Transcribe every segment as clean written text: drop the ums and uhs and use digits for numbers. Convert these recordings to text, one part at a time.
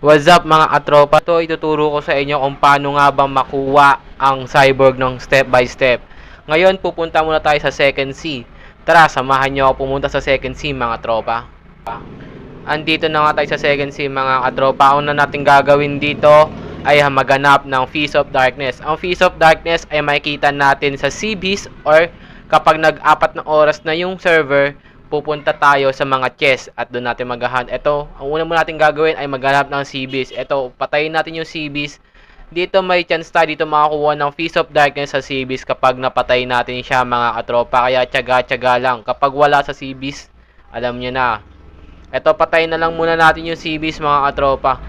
What's up mga katropa? Ito ituturo ko sa inyo kung paano nga bang makuha ang cyborg ng step by step. Ngayon pupunta muna tayo sa second C. Tara, samahan nyo ako pumunta sa second C mga tropa. Andito na nga tayo sa second C mga katropa. Ang una natin gagawin dito ay maghanap ng Feast of Darkness. Ang Feast of Darkness ay makikita natin sa CBs or kapag nag-4 na oras na yung server, pupunta tayo sa mga chest at doon natin maghahunt. Ito, ang una mo natin gagawin ay maghanap ng CBs. Ito, patayin natin yung CBs. Dito may chance tayo dito makakuha ng Feast of Darkness sa CBs kapag napatay natin siya mga katropa. Kaya tiyaga-tiyaga lang. Kapag wala sa CBs, alam nyo na. Ito, patayin na lang muna natin yung CBs mga katropa.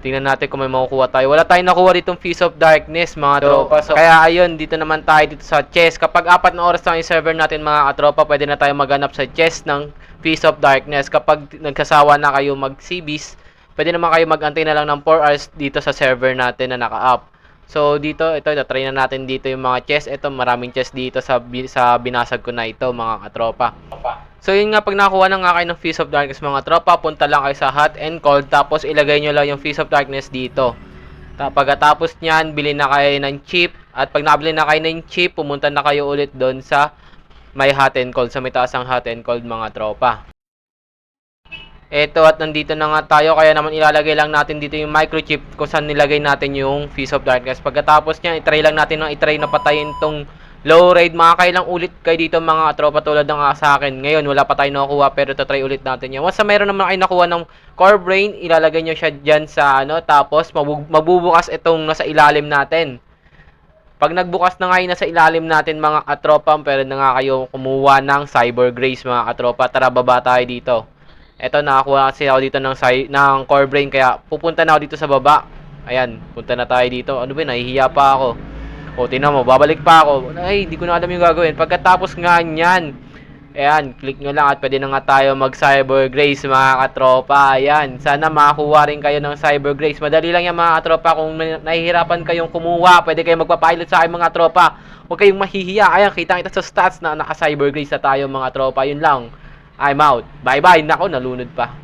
Tingnan natin kung may makukuha tayo. Wala tayong nakuha ditong Feast of Darkness mga tropa. So, kaya ayun, dito naman tayo dito sa chest. Kapag 4 na oras na yung server natin mga katropa, pwede na tayo maghanap sa chest ng Feast of Darkness. Kapag nagkasawa na kayo mag-CBs, pwede naman kayo mag-antay na lang ng 4 hours dito sa server natin na naka-up. So dito, ito, try na natin dito yung mga chest. Ito, maraming chest dito sa binasag ko na ito mga katropa. So yun nga, pag nakakuha na nga kayo ng Feast of Darkness mga tropa, punta lang kayo sa Hot and Cold, tapos ilagay nyo lang yung Feast of Darkness dito. Pagkatapos nyan, bilhin na kayo ng chip, at pag nabili na kayo ng chip, pumunta na kayo ulit doon sa may Hot and Cold, sa may taas ng Hot and Cold mga tropa. Eto, at nandito na nga tayo, kaya naman ilalagay lang natin dito yung microchip kung saan nilagay natin yung Feast of Darkness. Pagkatapos nyan, itry lang natin na patayin tong low raid. Makakailang ulit kayo dito mga tropa tulad ng sa akin. Ngayon wala pa tayo nakukuha pero try ulit natin yan. Once mayroon naman kayo nakuha ng core brain, ilalagay nyo siya dyan sa tapos magbubukas itong nasa ilalim natin. Pag nagbukas na nga yun nasa ilalim natin mga katropa, pero na nga kayo kumuha ng Cyber Grace mga katropa. Tara, baba tayo dito. Eto, nakakuha kasi ako dito ng core brain, kaya pupunta na ako dito sa baba. Ayan, punta na tayo dito. Ano ba, nahihiya pa ako. O, tingnan mo, babalik pa ako. Ay, di ko na alam yung gagawin. Pagkatapos nga nyan, ayan, click nyo lang at pwede na nga tayo mag-Cyber Grace mga katropa. Ayan, sana makakuha rin kayo ng Cyber Grace. Madali lang yan mga katropa. Kung nahihirapan kayong kumuha, pwede kayong magpapilot sa akin mga tropa. Huwag kayong mahihiya. Ayan, kita sa stats na naka-Cyber Grace na tayo mga tropa. Yun lang. I'm out. Bye-bye. Nako, nalunod pa.